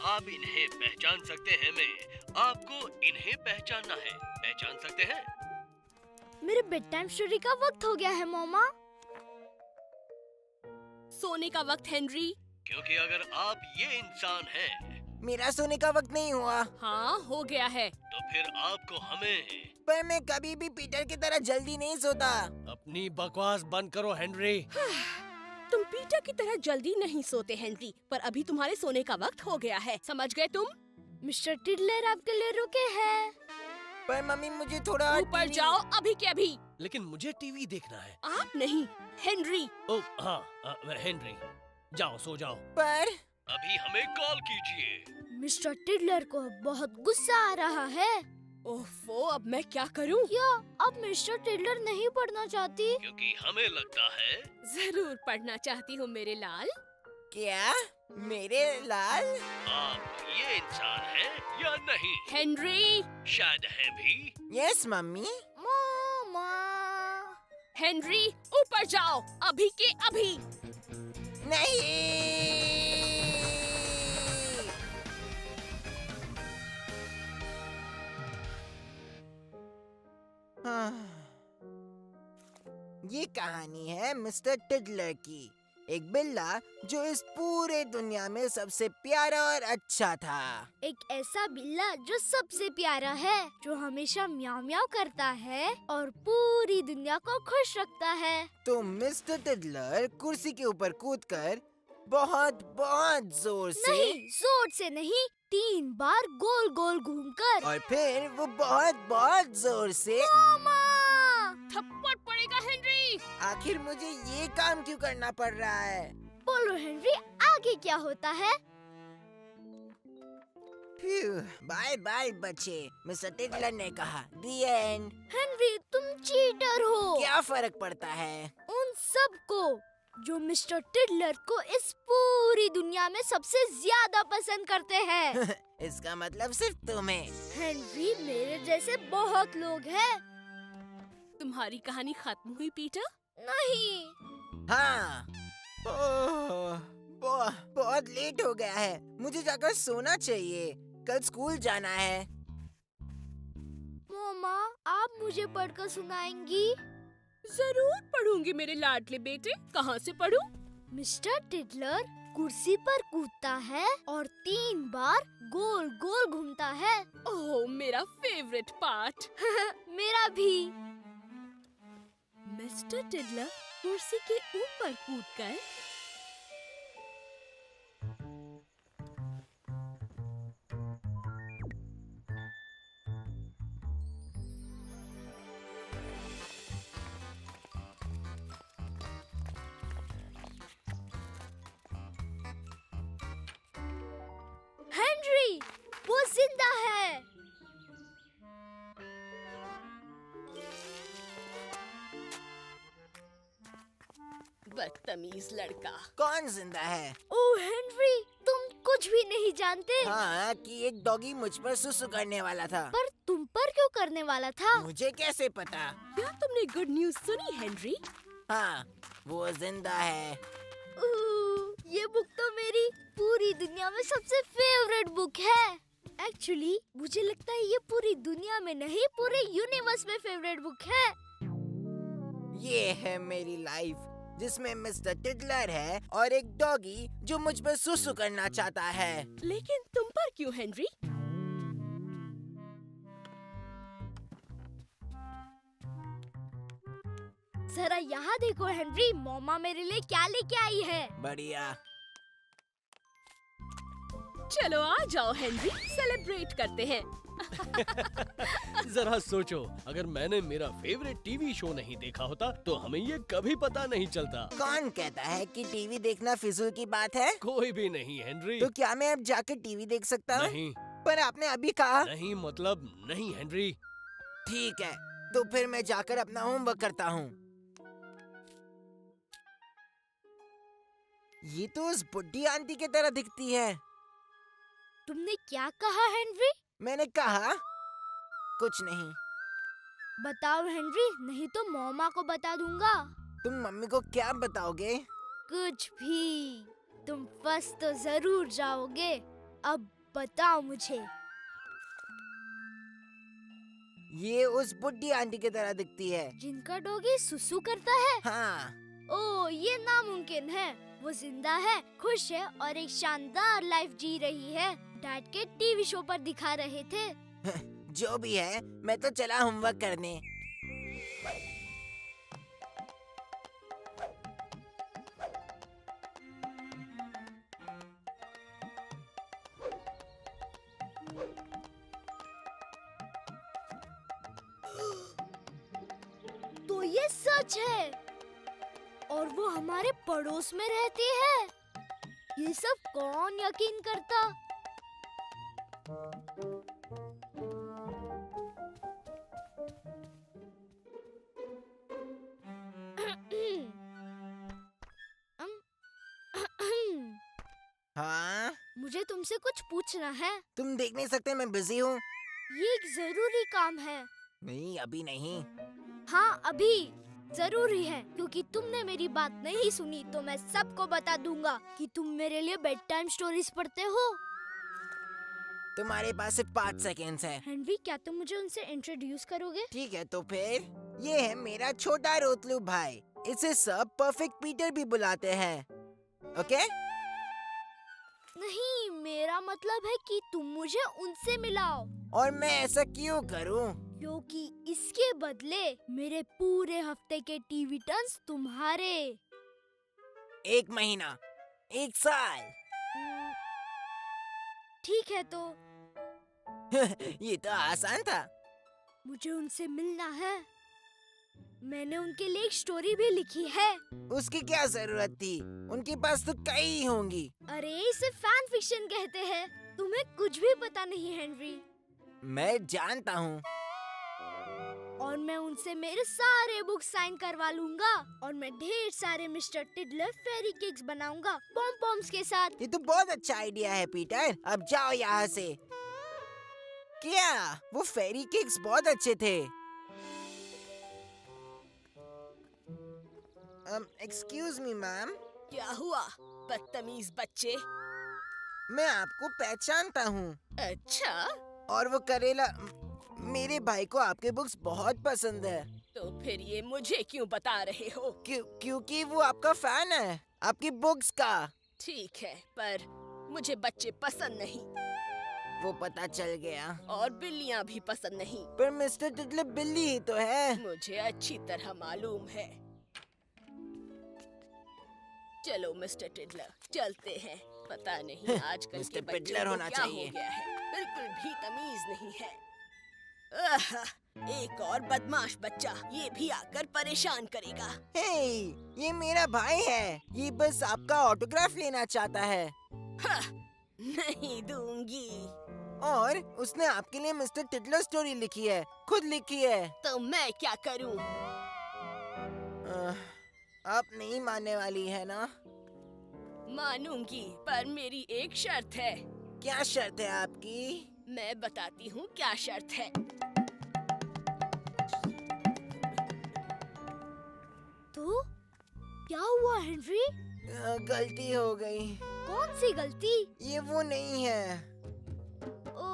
आप इन्हें पहचान सकते हैं? मैं आपको इन्हें पहचानना है, पहचान सकते हैं? मेरे बेड टाइम स्टोरी का वक्त हो गया है मम्मा। सोने का वक्त हेनरी। क्योंकि अगर आप ये इंसान हैं, मेरा सोने का वक्त नहीं हुआ। हाँ हो गया है। तो फिर आपको हमें पर मैं कभी भी पीटर की तरह जल्दी नहीं सोता। अपनी बकवास बंद करो हेनरी। तुम पीटर की तरह जल्दी नहीं सोते हेनरी, पर अभी तुम्हारे सोने का वक्त हो गया है, समझ गए तुम? मिस्टर टिडलर आपके लिए रुके हैं। पर मम्मी मुझे थोड़ा ऊपर जाओ अभी के अभी। लेकिन मुझे टीवी देखना है। आप नहीं, हेनरी। ओ हाँ, हेनरी जाओ सो जाओ। पर अभी हमें कॉल कीजिए। मिस्टर टिडलर को बहुत गुस्सा आ रहा है। ओफो, अब मैं क्या करूं? क्या अब मिस्टर टिडलर नहीं पढ़ना चाहती? क्योंकि हमें लगता है जरूर पढ़ना चाहती हूँ मेरे लाल। क्या मेरे लाल? आप ये इंसान हैं या नहीं? हेनरी। शायद हैं भी। Yes mummy. मम्मा। हेनरी ऊपर जाओ अभी के अभी। नहीं। ये कहानी है मिस्टर टिडलर की, एक बिल्ला जो इस पूरे दुनिया में सबसे प्यारा और अच्छा था। एक ऐसा बिल्ला जो सबसे प्यारा है, जो हमेशा म्याऊ म्याऊ करता है और पूरी दुनिया को खुश रखता है। तो मिस्टर टिडलर कुर्सी के ऊपर कूदकर बहुत बहुत जोर से नहीं, जोर से नहीं, 3 बार गोल गोल घूमकर। और फिर वो बहुत बहुत जोर से मामा! थप्पड़ पड़ेगा हेनरी। आखिर मुझे ये काम क्यों करना पड़ रहा है? बोलो हेनरी, आगे क्या होता है? बाय बाय बच्चे, मिस्टर टिडलर ने कहा। दी एंड। हेनरी तुम चीटर हो। क्या फर्क पड़ता है? उन सबको जो मिस्टर टिडलर को इस पूरी दुनिया में सबसे ज्यादा पसंद करते हैं। इसका मतलब सिर्फ तुम्हें। हेनरी, मेरे जैसे बहुत लोग हैं। तुम्हारी कहानी खत्म हुई पीटर? नहीं। हाँ। बहुत लेट हो गया है, मुझे जाकर सोना चाहिए, कल स्कूल जाना है। मम्मा, आप मुझे पढ़कर सुनाएंगी? जरूर पढ़ूंगी मेरे लाडले बेटे। कहाँ से पढ़ूं? मिस्टर टिडलर कुर्सी पर कूदता है और 3 बार गोल गोल घूमता है। ओह, मेरा फेवरेट पार्ट। मेरा भी। मिस्टर टिडलर कुर्सी के ऊपर कूदकर हेनरी, वो जिंदा है। बदतमीज लड़का। कौन जिंदा है? ओह हेनरी, तुम कुछ भी नहीं जानते। हाँ, कि एक डॉगी मुझ पर सुसु करने वाला था। पर तुम पर क्यों करने वाला था? मुझे कैसे पता? क्या तुमने गुड न्यूज सुनी हेनरी? हाँ, वो जिंदा है। ये बुक तो मेरी पूरी दुनिया में सबसे फेवरेट बुक है। एक्चुअली मुझे लगता है ये पूरी दुनिया में नहीं, पूरे यूनिवर्स में फेवरेट बुक है। ये है मेरी लाइफ, जिसमें मिस्टर टिडलर है और एक डॉगी जो मुझ पर सुसु करना चाहता है। लेकिन तुम पर क्यों हेनरी? जरा यहाँ देखो हेनरी, मम्मा मेरे लिए क्या लेके आई है। बढ़िया। चलो आ जाओ हेनरी, सेलिब्रेट करते हैं। जरा सोचो, अगर मैंने मेरा फेवरेट टीवी शो नहीं देखा होता तो हमें ये कभी पता नहीं चलता। कौन कहता है कि टीवी देखना फिजूल की बात है? कोई भी नहीं हेनरी। तो क्या मैं अब जाकर टीवी देख सकता हूँ? नहीं। पर आपने अभी कहा। नहीं मतलब नहीं हेनरी। ठीक है, तो फिर मैं जाकर अपना होमवर्क करता हूँ। ये तो उस बुढ़ी आंटी की तरह दिखती है। तुमने क्या कहा हेनरी? मैंने कहा कुछ नहीं। बताओ हेनरी, नहीं तो मम्मा को बता दूंगा। तुम मम्मी को क्या बताओगे? कुछ भी। तुम फर्स्ट तो जरूर जाओगे। अब बताओ मुझे। ये उस बुड्ढी आंटी की तरह दिखती है। जिनका डॉगी सुसु करता है? हाँ। ओह, ये नामुमकिन है। वो जिंदा है, खुश है और एक शानदार लाइफ जी रही है। डैड के टीवी शो पर दिखा रहे थे। जो भी है, मैं तो चला होमवर्क करने। तो ये सच है और वो हमारे पड़ोस में रहती है। ये सब कौन यकीन करता? हाँ? मुझे तुमसे कुछ पूछना है। तुम देख नहीं सकते मैं बिजी हूँ। ये एक जरूरी काम है। नहीं, अभी नहीं। हाँ, अभी जरूरी है, क्योंकि तुमने मेरी बात नहीं सुनी तो मैं सबको बता दूंगा कि तुम मेरे लिए बेड टाइम स्टोरीज पढ़ते हो। तुम्हारे पास सिर्फ 5 सेकेंड्स है। हेनरी, क्या तुम मुझे उनसे इंट्रोड्यूस करोगे? ठीक है, तो फिर ये है मेरा छोटा रोतलू भाई। इसे सब परफेक्ट पीटर भी बुलाते हैं। ओके? नहीं, मेरा मतलब है कि तुम मुझे उनसे मिलाओ। और मैं ऐसा क्यों करूं? क्योंकि इसके बदले मेरे पूरे हफ्ते के टीवी टर्न्स तुम्हारे। 1 महीना, 1 साल। ठीक है, तो ये तो आसान था। मुझे उनसे मिलना है। मैंने उनके लिए एक स्टोरी भी लिखी है। उसकी क्या जरूरत थी? उनके पास तो कई होंगी। अरे, इसे फैन फिक्शन कहते हैं। तुम्हें कुछ भी पता नहीं, हेनरी। मैं जानता हूँ। और मैं उनसे मेरे सारे बुक साइन करवा लूंगा और मैं ढेर सारे मिस्टर टिडलर फेरी केक्स बनाऊंगा पॉम पॉम्स के साथ। ये तो बहुत अच्छा आइडिया है पीटर। अब जाओ यहाँ से। क्या? वो फेरी केक्स बहुत अच्छे थे। Excuse me ma'am. क्या हुआ बदतमीज बच्चे? मैं आपको पहचानता हूँ। अच्छा, और वो करेला, मेरे भाई को आपके बुक्स बहुत पसंद है। तो फिर ये मुझे क्यों बता रहे हो? क्योंकि वो आपका फैन है, आपकी बुक्स का। ठीक है, पर मुझे बच्चे पसंद नहीं वो पता चल गया। और बिल्लियाँ भी पसंद नहीं। पर मिस्टर टिडलर बिल्ली ही तो है। मुझे अच्छी तरह मालूम है। चलो मिस्टर टिडलर, चलते हैं। पता नहीं आजकल मिस्टर के बच्चों टिडलर को होना क्या चाहिए। हो गया है। बिल्कुल भी तमीज नहीं है। एक और बदमाश बच्चा, ये भी आकर परेशान करेगा। हे, ये मेरा भाई है। ये बस आपका ऑटोग्राफ लेना चाहता है। नहीं दूंगी। और उसने आपके लिए मिस्टर टिडलर स्टोरी लिखी है, खुद लिखी है। तो मैं क्या करूं? आप नहीं मानने वाली है ना? मानूंगी, पर मेरी एक शर्त है। क्या शर्त है आपकी? मैं बताती हूँ क्या शर्त है। तो क्या हुआ, हेनरी? गलती हो गई। कौन सी गलती? ये वो नहीं है। ओ,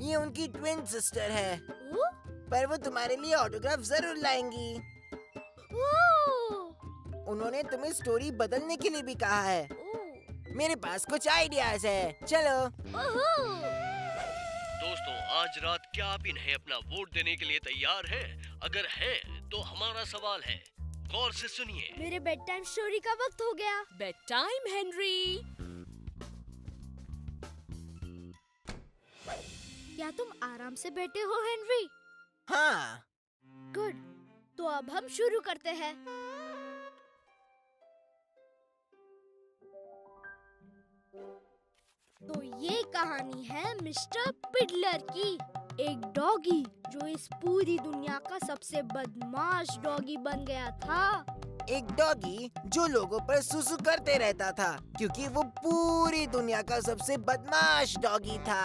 ये उनकी ट्विन सिस्टर है। ओ, पर वो तुम्हारे लिए ऑटोग्राफ जरूर लाएंगी। ओ, उन्होंने तुम्हें स्टोरी बदलने के लिए भी कहा है। ओ, मेरे पास कुछ आइडियाज है, चलो। ओहो। दोस्तों, आज रात क्या आप इन्हें अपना वोट देने के लिए तैयार हैं? अगर हैं, तो हमारा सवाल है, गौर से सुनिए। मेरे बेड टाइम स्टोरी का वक्त हो गया। Bed time, Henry. क्या तुम आराम से बैठे हो, हेनरी? हाँ। गुड, तो अब हम शुरू करते हैं। तो ये कहानी है मिस्टर पिडलर की। एक डॉगी जो इस पूरी दुनिया का सबसे बदमाश डॉगी बन गया था। एक डॉगी जो लोगों पर सुसु करते रहता था, क्योंकि वो पूरी दुनिया का सबसे बदमाश डॉगी था।